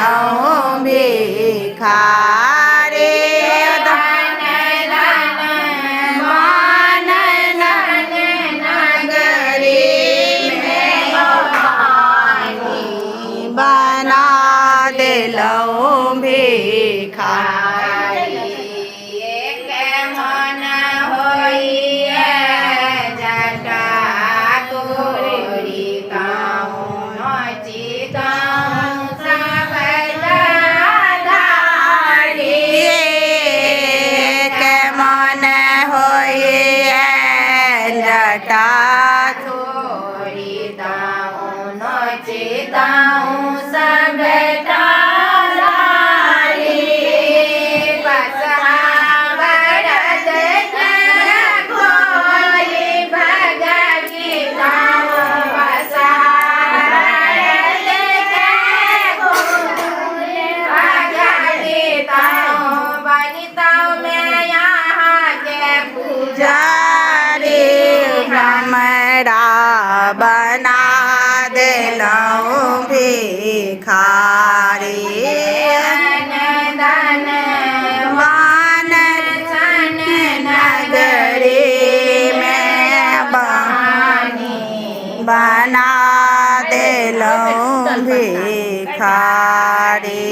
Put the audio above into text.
लऊं भिखारी बना दे लऊं भिखारी एक मन होइए जटा तोरी गाऊं नचिताऊं सब दाधारी के मन होइए जटा तोरी गाऊं नचिताऊं सब दाधारी बसहावरत खोली भगगीताऊं बसहावरत खोली भगगीताऊं बनिताऊं मैं यहाँ के पुजारी हमरा बना दे लऊं भिखारी धन मान सन नगरी में बना दे लऊं भिखारी